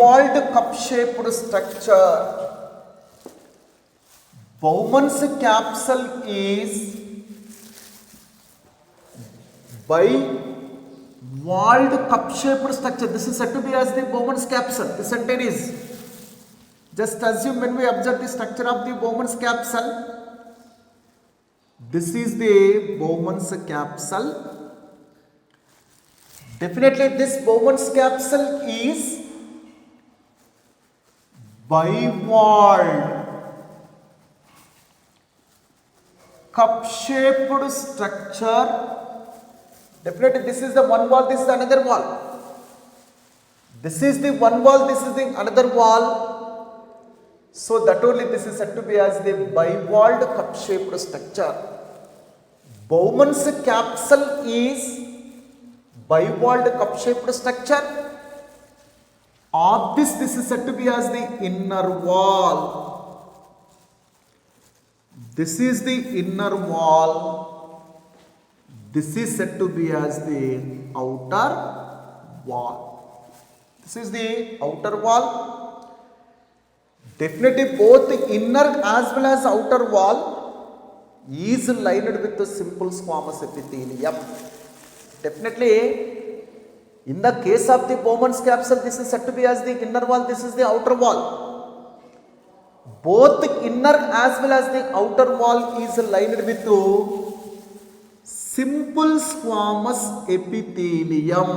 bivalved cup-shaped structure. Bowman's capsule is bivalved cup-shaped structure. This is said to be as the Bowman's capsule. The sentence is, just assume when we observe the structure of the Bowman's capsule, this is the Bowman's capsule. Definitely this Bowman's capsule is bivalved cup-shaped structure. Definitely this is the one wall, this is another wall. This is the one wall, this is the another wall. So that only this is said to be as the bivalved cup-shaped structure. Bowman's capsule is bivalved cup-shaped structure. Of this is said to be as the inner wall. This is the inner wall. This is said to be as the outer wall. This is the outer wall. Definitely both the inner as well as outer wall is lined with the simple squamous epithelium. Definitely in the case of the Bowman's capsule, this is said to be as the inner wall, this is the outer wall. Both the inner as well as the outer wall is lined with simple squamous epithelium.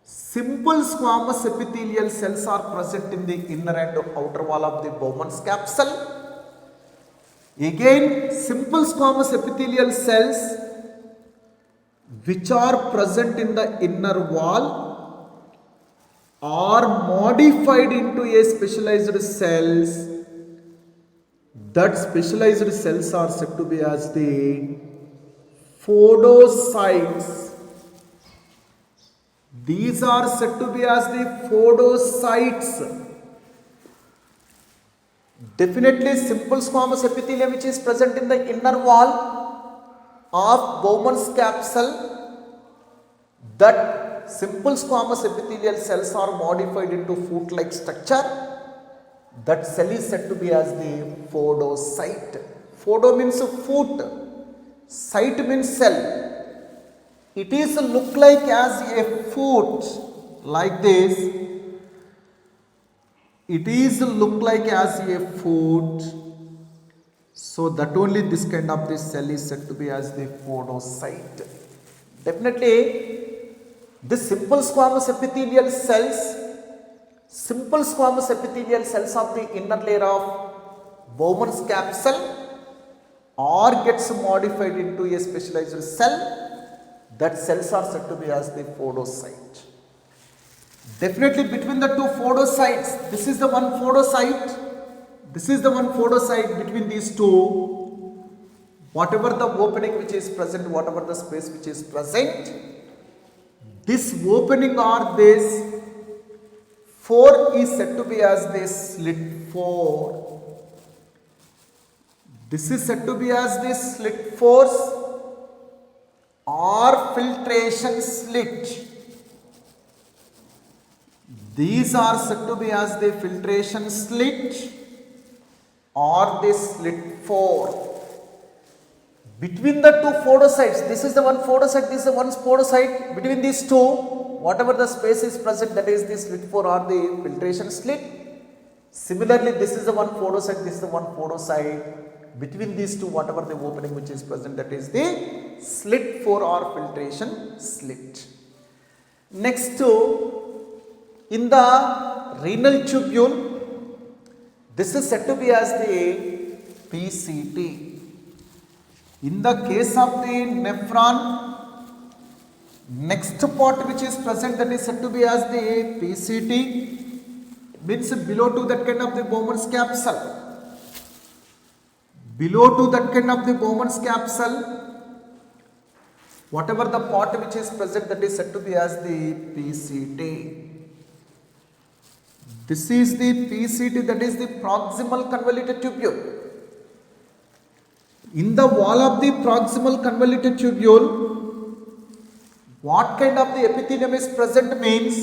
Simple squamous epithelial cells are present in the inner and outer wall of the Bowman's capsule. Again, simple squamous epithelial cells which are present in the inner wall are modified into a specialized cells. That specialized cells are said to be as the photocytes. These are said to be as the photocytes. Definitely simple squamous epithelium which is present in the inner wall of Bowman's capsule, that simple squamous epithelial cells are modified into foot-like structure. That cell is said to be as the photocyte. Photo means foot, cyte means cell. It is look like as a foot like this. It is look like as a foot. So that only this kind of this cell is said to be as the photocyte. Definitely the simple squamous epithelial cells of the inner layer of Bowman's capsule or gets modified into a specialized cell. That cells are said to be as the photocyte. Definitely between the two photocytes, this is the one photocyte, this is the one photocyte. Between these two, whatever the opening which is present, whatever the space which is present, this opening or this 4 is said to be as the slit 4. This is said to be as the slit 4s or filtration slit. These are said to be as the filtration slit or the slit 4. Between the two photocytes, this is the one photocyte, this is the one photocyte. Between these two, whatever the space is present, that is the slit 4 or the filtration slit. Similarly, this is the one photocyte, this is the one photocyte. Between these two, whatever the opening which is present, that is the slit 4 or filtration slit. Next, in the renal tubule, this is said to be as the PCT. In the case of the nephron, next part which is present, that is said to be as the PCT, means below to that kind of the Bowman's capsule. Below to that kind of the Bowman's capsule, whatever the part which is present, that is said to be as the PCT. This is the PCT, that is the proximal convoluted tubule. In the wall of the proximal convoluted tubule, what kind of the epithelium is present means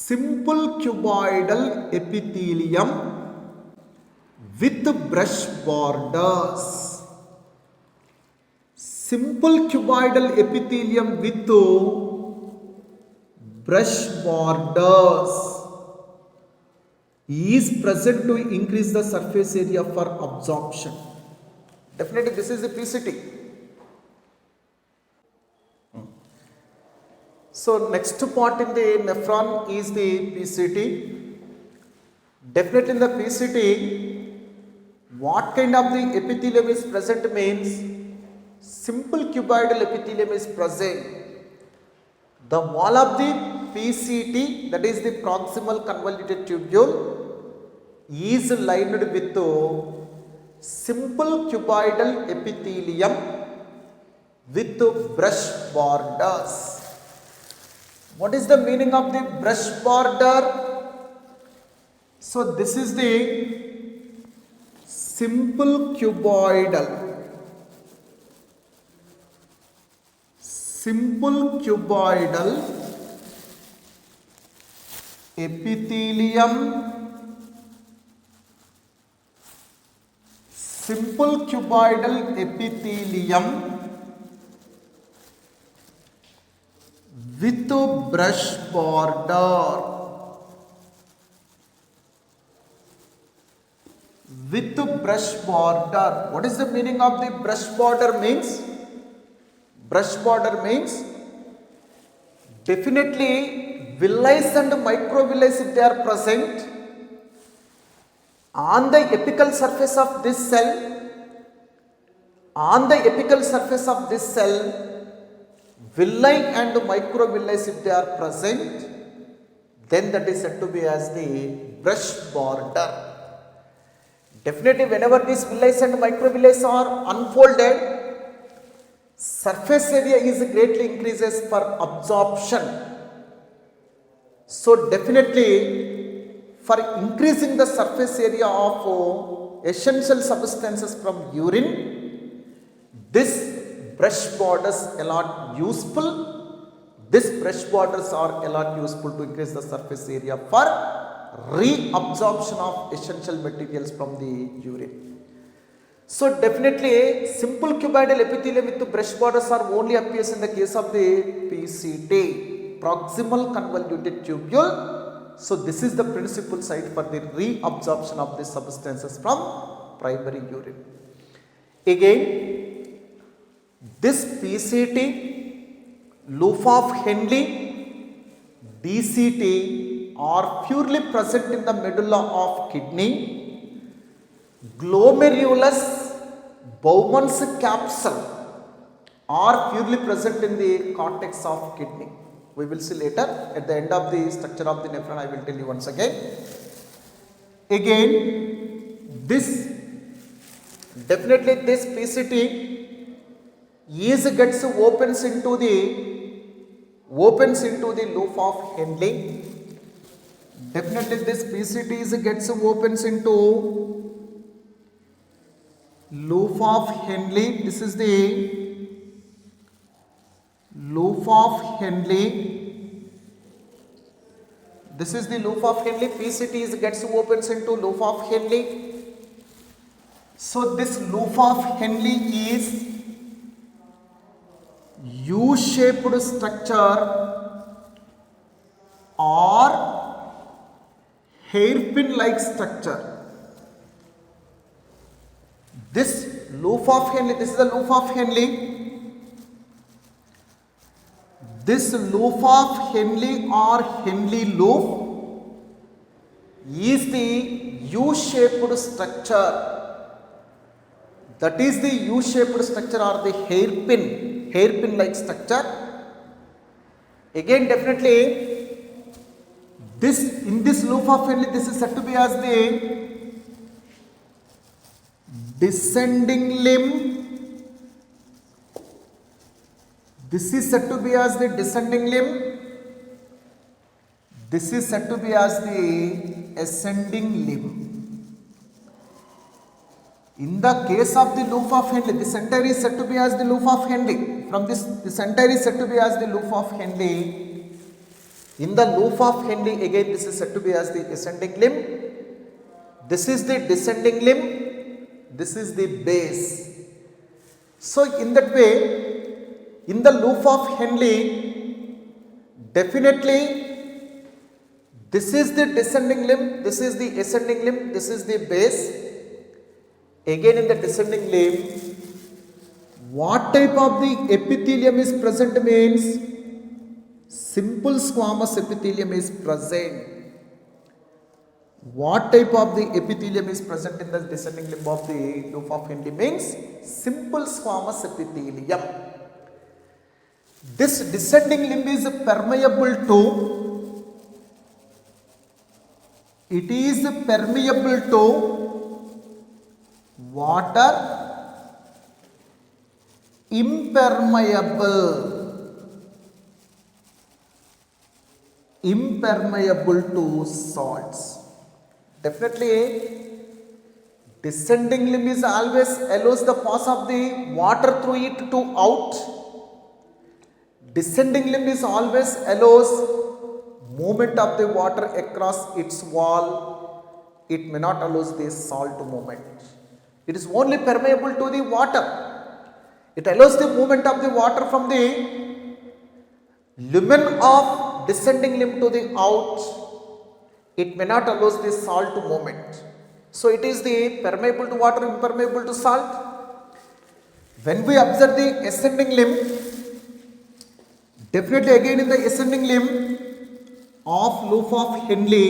simple cuboidal epithelium with brush borders. Simple cuboidal epithelium with brush borders is present to increase the surface area for absorption. Definitely this is the PCT. So next part in the nephron is the PCT. Definitely in the PCT, what kind of the epithelium is present means simple cuboidal epithelium is present. The wall of the PCT, that is the proximal convoluted tubule, is lined with simple cuboidal epithelium with brush borders. What is the meaning of the brush border? So this is the simple cuboidal epithelium with brush border. What is the meaning of the brush border means? Brush border means definitely villi and microvilli, if they are present on the apical surface of this cell, villi and microvilli, if they are present, then that is said to be as the brush border. Definitely whenever these villi and microvilli are unfolded, surface area is greatly increases for absorption. So definitely for increasing the surface area of essential substances from urine, this brush borders are a lot useful. These brush borders are a lot useful to increase the surface area for reabsorption of essential materials from the urine. So definitely simple cuboidal epithelium with brush borders are only appears in the case of the PCT, proximal convoluted tubule. So this is the principal site for the reabsorption of the substances from primary urine. Again, this PCT, loop of Henle, DCT are purely present in the medulla of kidney. Glomerulus Bowman's capsule are purely present in the cortex of kidney. We will see later at the end of the structure of the nephron. I will tell you once again. Again, this definitely this PCT gets opens into the loop of Henle. Definitely this PCT gets opens into loop of Henle. This is the loop of Henle. This is the loop of Henle. PCT gets opens into loop of Henle. So this loop of Henle is U-shaped structure or hairpin like structure. This loop of Henle, this is the loop of Henle. This loop of Henle or Henle loop is the U-shaped structure. That is the U-shaped structure or the hairpin like structure. Again, definitely this in this loop of Henle, this is said to be as the descending limb. This is said to be as the descending limb. This is said to be as the ascending limb. In the case of the loop of Henle, this entire is said to be as the loop of Henle. From this entire is said to be as the loop of Henle. In the loop of Henle, again this is said to be as the ascending limb. This is the descending limb. This is the base. So in that way, in the loop of Henle, definitely this is the descending limb, this is the ascending limb, this is the base. Again in the descending limb, what type of the epithelium is present means simple squamous epithelium is present. What type of the epithelium is present in the descending limb of the loop of Henle means simple squamous epithelium. This descending limb is permeable to, it is permeable to water, impermeable to salts. Definitely descending limb is always allows the pass of the water through it to out. Descending limb is always allows movement of the water across its wall. It may not allows the salt movement. It is only permeable to the water. It allows the movement of the water from the lumen of descending limb to the out. It may not allows the salt movement. So it is the permeable to water, impermeable to salt. When we observe the ascending limb, definitely again in the ascending limb of loop of Henle,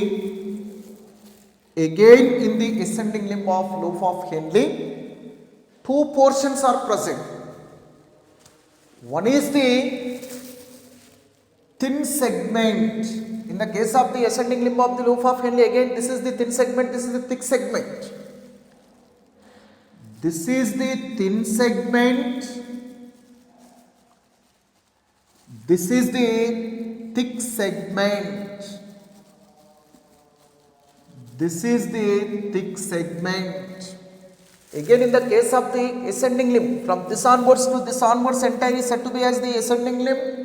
again in the ascending limb of loop of Henle, two portions are present. One is the thin segment. In the case of the ascending limb of the loop of Henle, again this is the thin segment, this is the thick segment. This is the thin segment. This is the thick segment. This is the thick segment. Again in the case of the ascending limb, from this onwards to this onwards, entire is said to be as the ascending limb.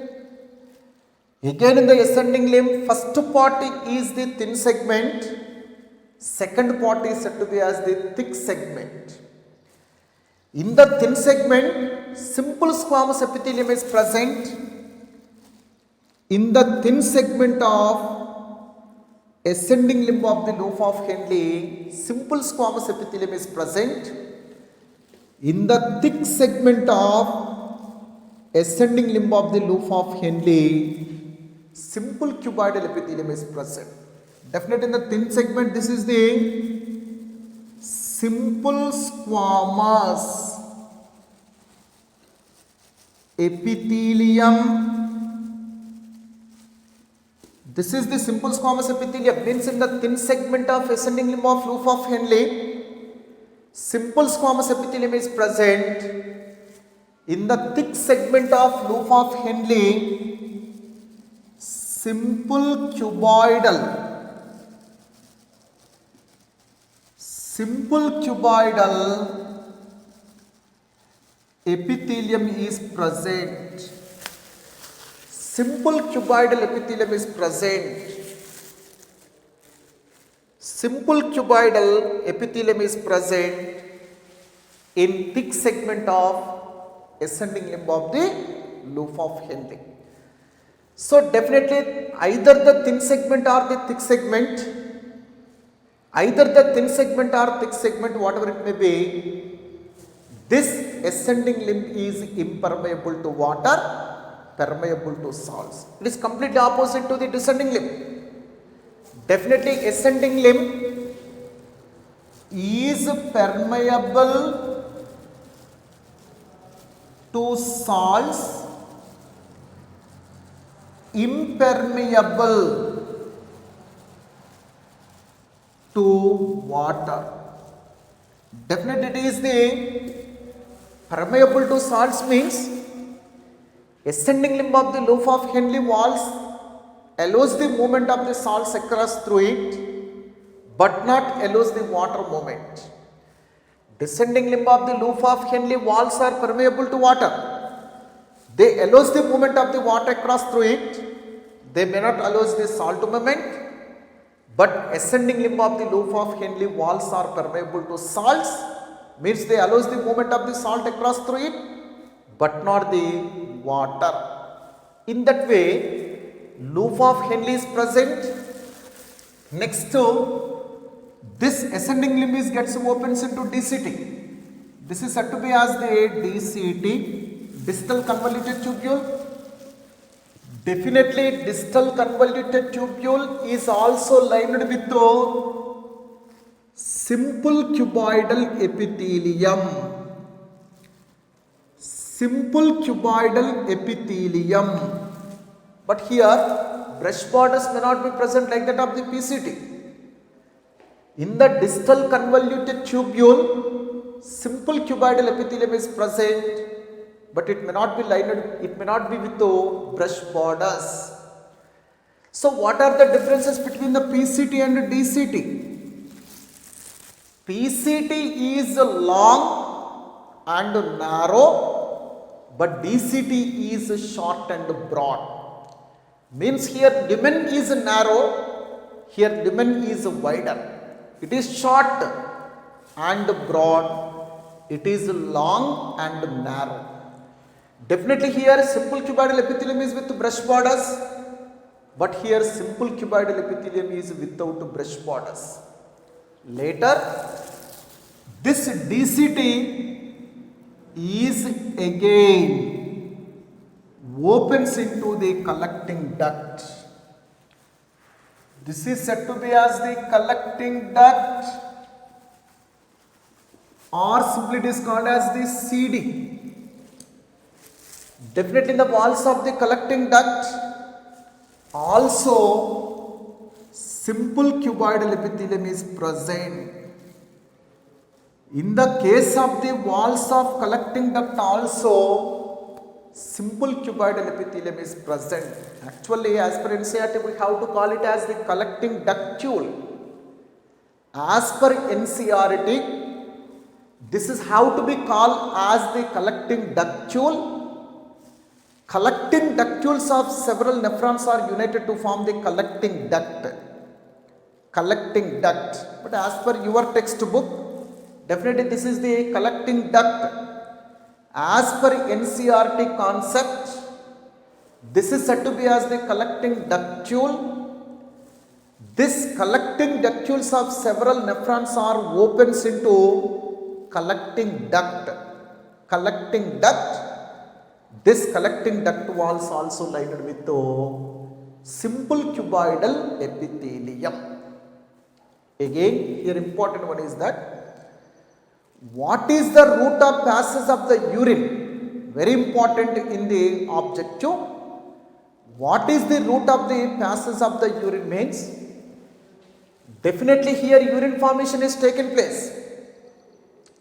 Again in the ascending limb, first part is the thin segment, second part is said to be as the thick segment. In the thin segment, simple squamous epithelium is present. In the thin segment of ascending limb of the loop of Henle, simple squamous epithelium is present. In the thick segment of ascending limb of the loop of Henle, simple cuboidal epithelium is present. Definitely in the thin segment, this is the simple squamous epithelium. This is the simple squamous epithelium, means in the thin segment of ascending limb of loop of Henle, simple squamous epithelium is present. In the thick segment of loop of Henle, simple cuboidal epithelium is present. Simple cuboidal epithelium is present. Simple cuboidal epithelium is present in thick segment of ascending limb of the loop of Henle. So definitely either the thin segment or the thick segment, whatever it may be, this ascending limb is impermeable to water, permeable to salts. It is completely opposite to the descending limb. Definitely ascending limb is permeable to salts, impermeable to water. Definitely it is the permeable to salts means ascending limb of the loop of Henle walls allows the movement of the salts across through it, but not allows the water movement. Descending limb of the loop of Henle walls are permeable to water. They allows the movement of the water across through it, they may not allow the salt movement, but ascending limb of the loop of Henle walls are permeable to salts, means they allows the movement of the salt across through it, but not the water. In that way, loop of Henle is present. Next to this ascending limb is gets opens into DCT. This is said to be as the DCT, distal convoluted tubule. Definitely distal convoluted tubule is also lined with simple cuboidal epithelium. Simple cuboidal epithelium. But here brush borders may not be present like that of the PCT. In the distal convoluted tubule, simple cuboidal epithelium is present, but it may not be lined, it may not be with the brush borders. So what are the differences between the PCT and DCT? PCT is long and narrow, but DCT is short and broad. Means here lumen is narrow, here lumen is wider. It is short and broad, it is long and narrow. Definitely here simple cuboidal epithelium is with brush borders, but here simple cuboidal epithelium is without brush borders. Later, this DCT is again opens into the collecting duct. This is said to be as the collecting duct, or simply it is called as the CD. Definitely in the walls of the collecting duct also simple cuboidal epithelium is present. In the case of the walls of collecting duct also simple cuboidal epithelium is present. Actually, as per NCERT, we have to call it as the collecting ductule. As per NCERT, this is how to be called as the collecting ductule. Collecting ductules of several nephrons are united to form the collecting duct. Collecting duct. But as per your textbook, definitely this is the collecting duct. As per NCERT concept, this is said to be as the collecting ductule. This collecting ductules of several nephrons are opens into collecting duct. Collecting duct. This collecting duct walls also lined with the simple cuboidal epithelium. Again, here important one is that what is the route of passage of the urine? Very important in the objective. What is the route of the passage of the urine means? Definitely here urine formation is taken place.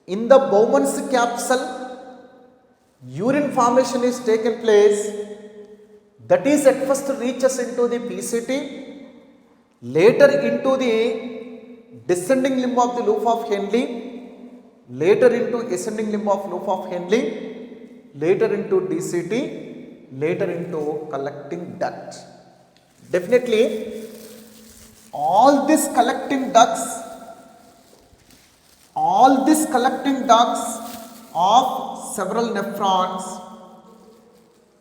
In the Bowman's capsule, urine formation is taken place. That is at first reaches into the PCT, later into the descending limb of the loop of Henle, later into ascending limb of loop of Henle, later into DCT, later into collecting duct. Definitely all these collecting ducts of several nephrons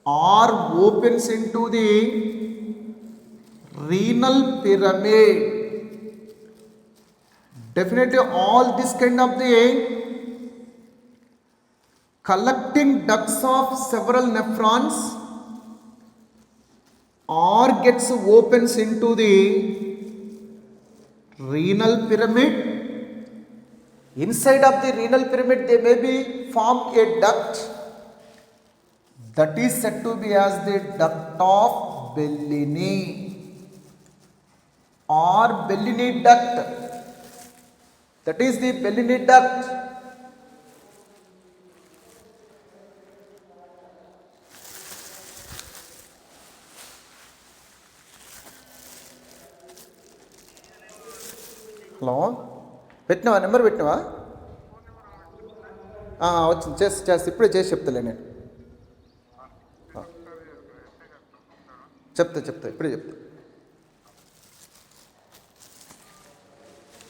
are opens into the renal pyramid. Definitely all this kind of the collecting ducts of several nephrons or gets opens into the renal pyramid. Inside of the renal pyramid they may be form a duct that is said to be as the duct of Bellini or Bellini duct. That is the Bellini duct. Hello పెట్టినావా number పెట్టినావా వచ్చింది చేసి ఇప్పుడే చేసి చెప్తలే నేను చెప్తా ఇప్పుడే చెప్తా.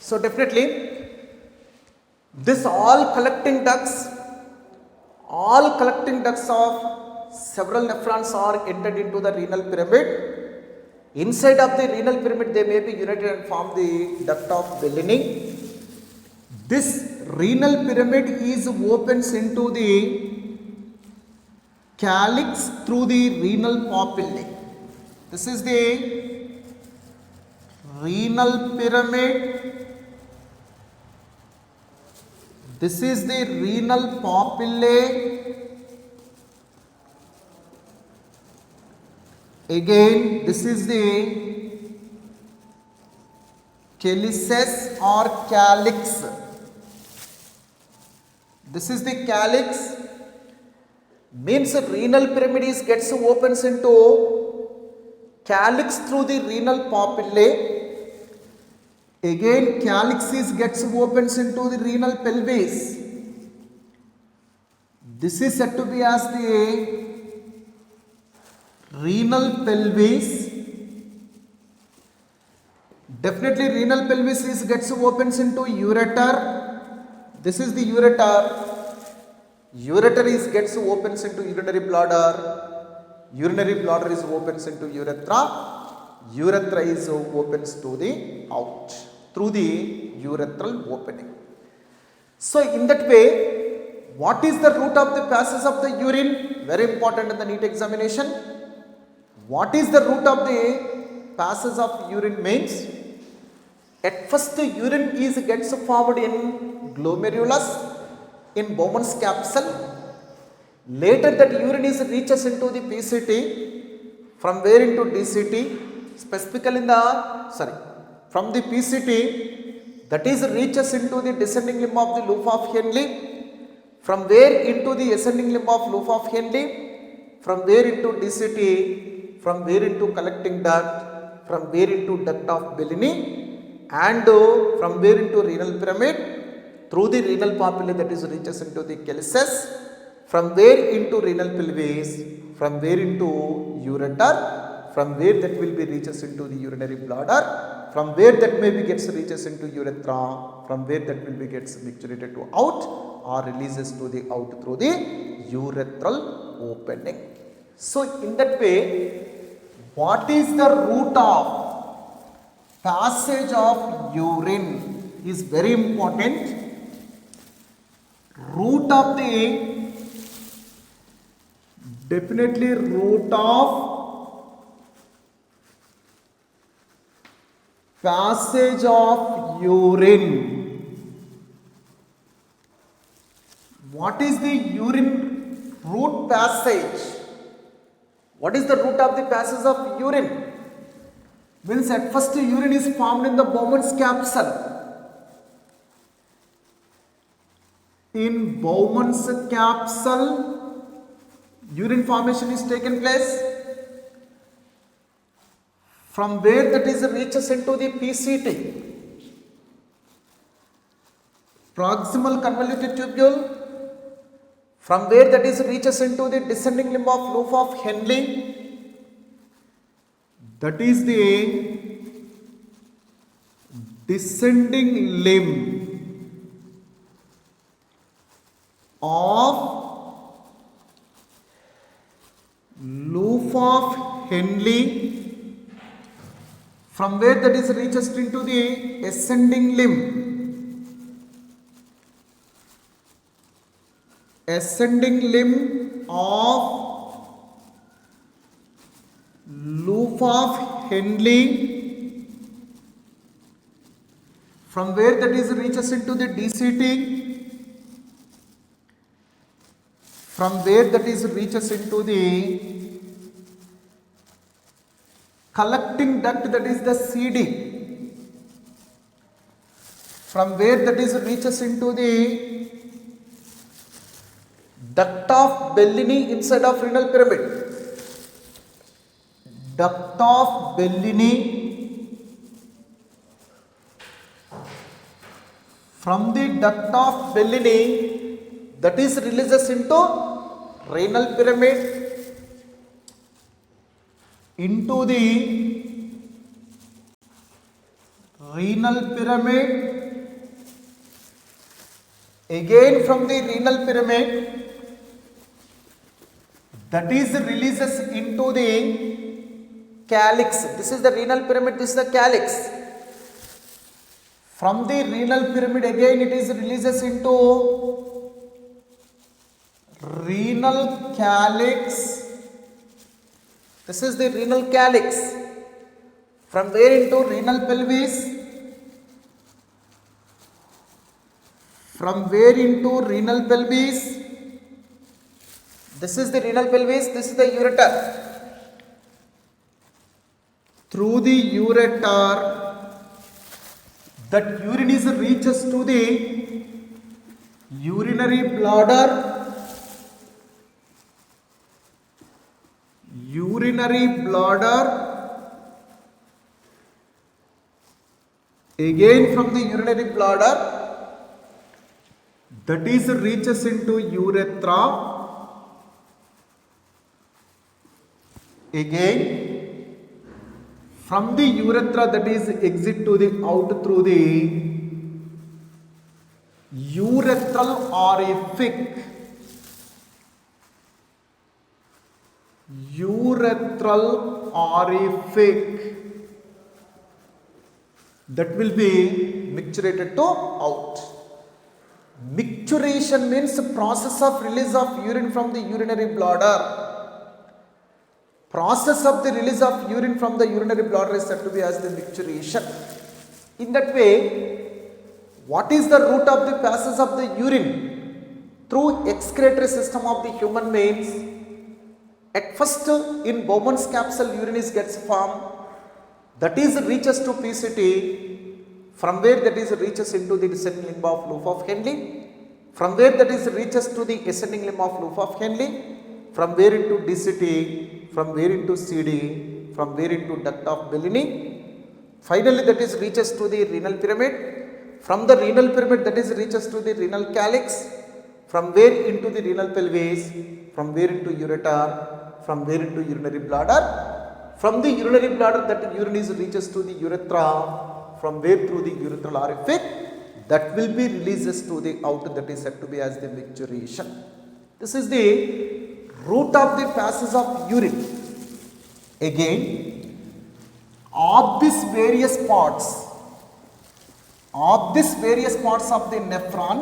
So definitely this all collecting ducts of several nephrons are entered into the renal pyramid. Inside of the renal pyramid they may be united and form the duct of Bellini. This renal pyramid is opens into the calyx through the renal papillae. This is the renal pyramid. This is the renal papillae. Again, this is the calyces or calyx. This is the calyx. Means renal pyramid is gets opens into calyx through the renal papillae. Again, calyx is gets opens into the renal pelvis. This is said to be as the renal pelvis. Definitely renal pelvis is gets opens into ureter. This is the ureter. Ureter is gets opens into urinary bladder. Urinary bladder is opens into urethra. Urethra is opens to the out through the urethral opening. So in that way, what is the route of the passage of the urine? Very important in the NEET examination. What is the route of the passage of urine means? At first the urine is gets formed in glomerulus in Bowman's capsule. Later that urine is reaches into the PCT, from where into DCT, specifically in the from the PCT, that is reaches into the descending limb of the loop of Henle, from where into the ascending limb of loop of Henle, from where into DCT, from where into collecting duct, from where into duct of Bellini, and from where into renal pyramid, through the renal papillae that is reaches into the calyces, from where into renal pelvis, from where into ureter, from where that will be reaches into the urinary bladder, from where that maybe gets reaches into urethra, from where that will be gets micturated to out or releases to the out through the urethral opening. So in that way, what is the route of passage of urine is very important. Route of the definitely route of passage of urine. What is the urine route passage? What is the route of the passage of urine? Means at first urine is formed in the Bowman's capsule. In Bowman's capsule, urine formation is taken place. From where that is reaches into the PCT, proximal convoluted tubule, from where that is reaches into the descending limb of loop of Henle, that is the descending limb of loop of Henle, from where that is reaches into the ascending limb, of loop of Henle, from where that is reaches into the DCT, from where that is reaches into the collecting duct that is the CD, from where that is reaches into the duct of Bellini inside of renal pyramid, duct of Bellini, from the duct of Bellini that is releases into renal pyramid, into the renal pyramid, again from the renal pyramid, that is releases into the calyx. This is the renal pyramid, this is the calyx. From the renal pyramid again it is releases into renal calyx. This is the renal calyx. From there into renal pelvis. From where into renal pelvis? This is the renal pelvis, this is the ureter. Through the ureter, that urine is reaches to the urinary bladder. Urinary bladder. Again from the urinary bladder, that is reaches into urethra. Again from the urethra, that is exit to the out through the urethral orifice. Urethral orifice, that will be micturated to out. Micturation means process of release of urine from the urinary bladder. Process of the release of urine from the urinary bladder is said to be as the micturation. In that way, what is the route of the passage of the urine? Through excretory system of the human beings. At first, in Bowman's capsule, urine gets formed. That is reaches to PCT. From where that is reaches into the descending limb of loop of Henle. From where that is reaches to the ascending limb of loop of Henle. From where into DCT. From where into CD, from where into duct of Bellini. Finally, that is reaches to the renal pyramid. From the renal pyramid, that is reaches to the renal calyx. From where into the renal pelvis, from where into ureter, from where into urinary bladder. From the urinary bladder, that urine is reaches to the urethra. From where through the urethral orifice, that will be releases to the out, that is said to be as the micturition. This is the route of the passage of urine. Again, of these various parts of the nephron,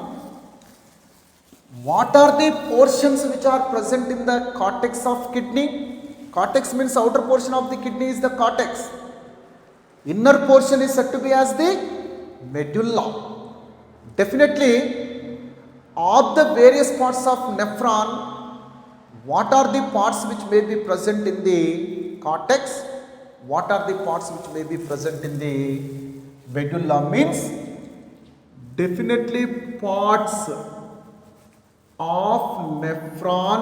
what are the portions which are present in the cortex of kidney? Cortex means outer portion of the kidney is the cortex. Inner portion is said to be as the medulla. Definitely, of the various parts of nephron, what are the parts which may be present in the cortex? What are the parts which may be present in the medulla? Means definitely parts of nephron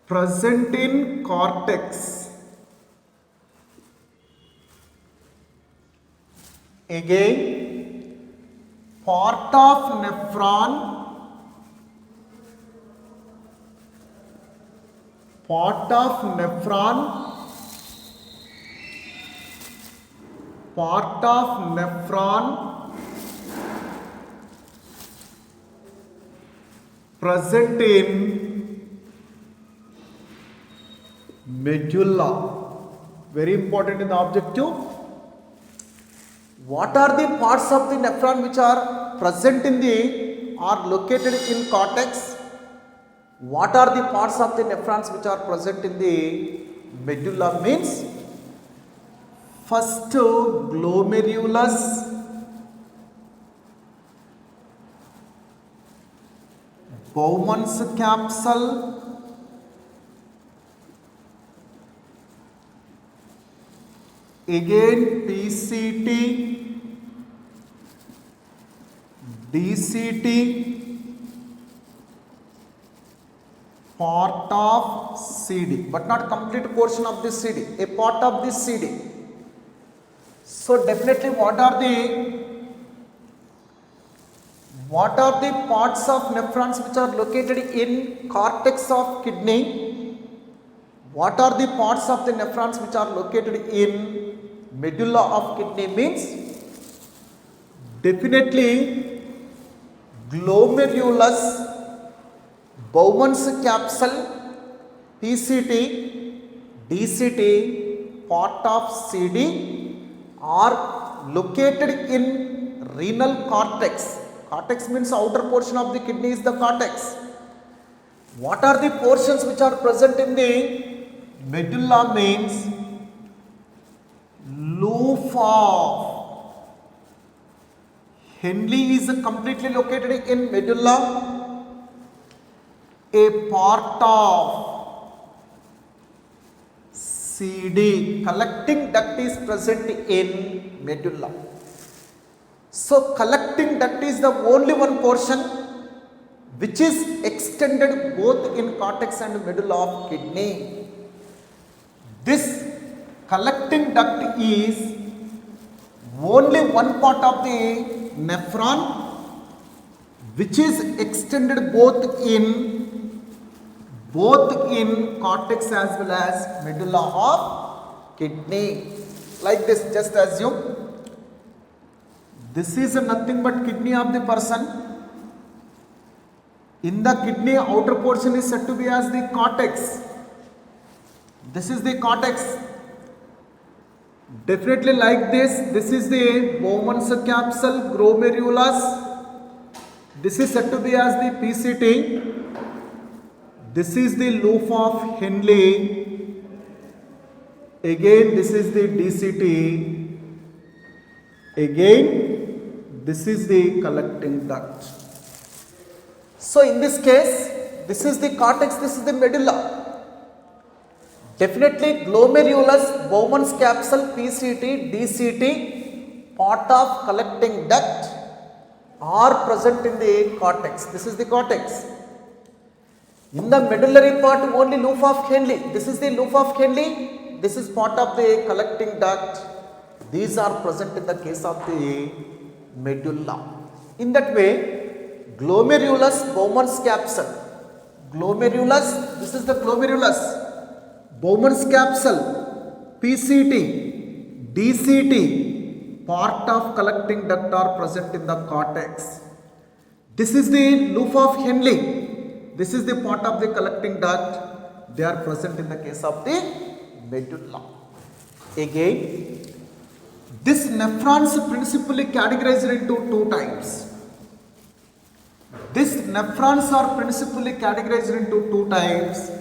present in cortex. Again, part of nephron present in medulla. Very important in the objective. What are the parts of the nephron which are present in the or located in cortex? What are the parts of the nephrons which are present in the medulla? Means first glomerulus, Bowman's capsule, again PCT, DCT, part of CD, but not complete portion of this CD, a part of this CD. So definitely what are the What are the parts of nephrons which are located in cortex of kidney? What are the parts of the nephrons which are located in medulla of kidney? Means definitely glomerulus, Bowman's capsule, PCT, DCT, part of CD are located in renal cortex. Cortex means outer portion of the kidney is the cortex. What are the portions which are present in the medulla? Means loop of Henle is completely located in medulla. A part of CD, collecting duct, is present in medulla. So collecting duct is the only one portion which is extended both in cortex and medulla of kidney. This collecting duct is only one part of the nephron which is extended both in cortex as well as medulla of kidney. Like this, just assume this is nothing but kidney of the person. In the kidney, outer portion is said to be as the cortex. This is the cortex. Definitely like this. This is the Bowman's capsule, glomerulus. This is said to be as the PCT. This is the loop of Henle. Again, this is the DCT. Again, this is the collecting duct. So in this case, this is the cortex, this is the medulla. Definitely glomerulus, Bowman's capsule, PCT, DCT, part of collecting duct are present in the cortex. This is the cortex. In the medullary part, only loop of Henle. This is the loop of Henle. This is part of the collecting duct. These are present in the case of the medulla. In that way, glomerulus, Bowman's capsule. Glomerulus, this is the glomerulus. Bowman's capsule, PCT, DCT, part of collecting duct are present in the cortex. This is the loop of Henle. This is the part of the collecting duct. They are present in the case of the medulla. Again, this nephrons principally categorized into two types. These nephrons are principally categorized into two types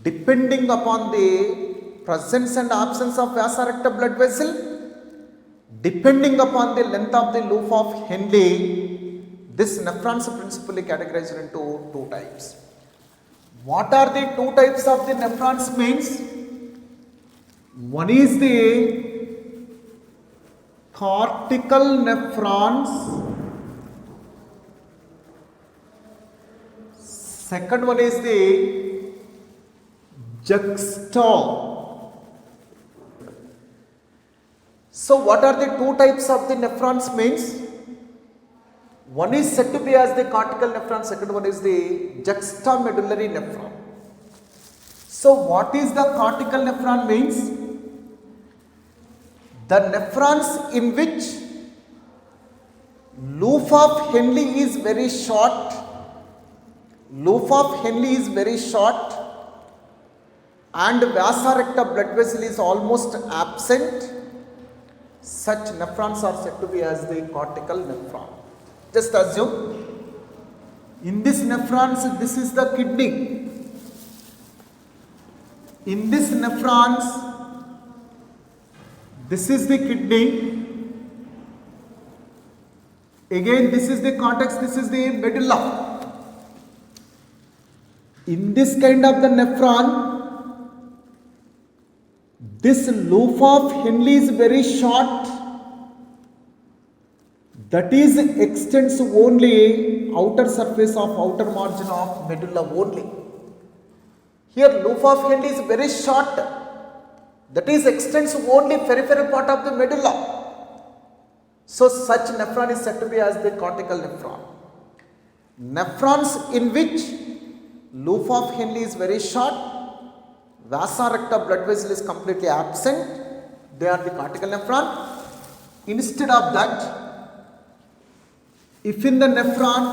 depending upon the presence and absence of vasa recta blood vessel, depending upon the length of the loop of Henle. This nephrons are principally categorized into two types. What are the two types of the nephrons? Means one is the cortical nephrons, second one is the juxta. So what are the two types of the nephrons? Means one is said to be as the cortical nephron, second one is the juxtamedullary nephron. So what is the cortical nephron? Means the nephrons in which loop of Henle is very short, and vasa recta blood vessel is almost absent. Such nephrons are said to be as the cortical nephron. Just assume in this nephrons, this is the kidney. In this nephrons, this is the kidney. Again, this is the cortex, this is the medulla. In this kind of the nephron, this loop of Henle is very short. That is extends only outer surface of outer margin of medulla only. Here loop of Henle is very short. That is extends only peripheral part of the medulla. So such nephron is said to be as the cortical nephron. Nephrons in which loop of Henle is very short, vasa recta blood vessel is completely absent, they are the cortical nephron. Instead of that, if in the nephron,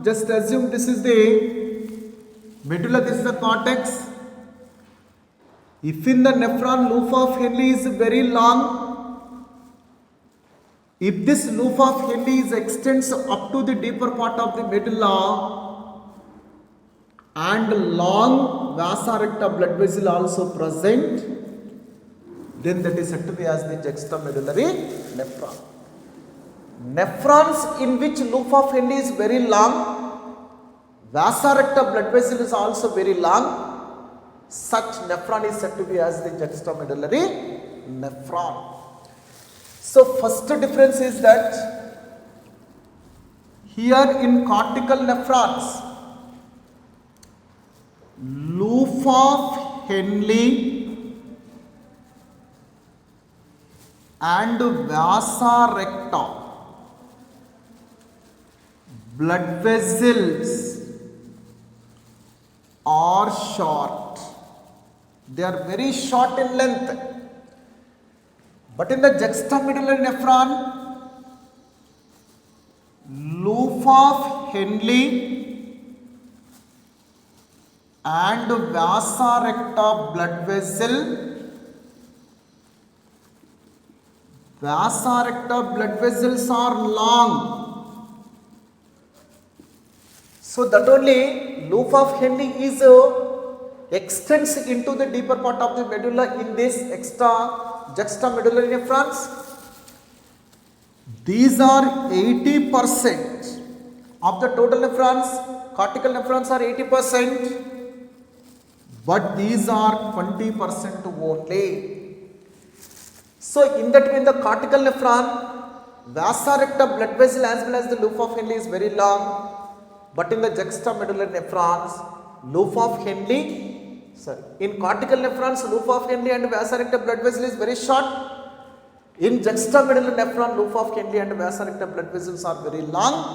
just assume this is the medulla, this is the cortex. If in the nephron loop of Henle is very long, if this loop of Henle extends up to the deeper part of the medulla and long vasa recta blood vessel also present, then that is said to be as the juxtamedullary nephron. Nephrons in which loop of Henle is very long, vasa recta blood vessel is also very long, such nephron is said to be as the juxtamedullary nephron. So first difference is that here in cortical nephrons, loop of Henle and vasa recta blood vessels are short. They are very short in length. But in the juxtamedullary nephron, loop of Henle and vasa recta blood vessels are long. So that only loop of Henle is extends into the deeper part of the medulla in this juxtamedullary nephrons. These are 80% of the total nephrons. Cortical nephrons are 80%, but these are 20% only. So in that way, in the cortical nephron, vasa recta blood vessel as well as the loop of Henle is very long, but in the juxtamedullary nephrons, loop of Henle, in cortical nephrons, loop of Henle and vasa recta blood vessel is very short. In juxtamedullary nephron, loop of Henle and vasa recta blood vessels are very long.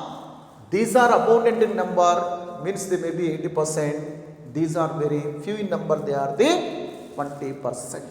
These are abundant in number, means they may be 80%. These are very few in number, they are the 20%.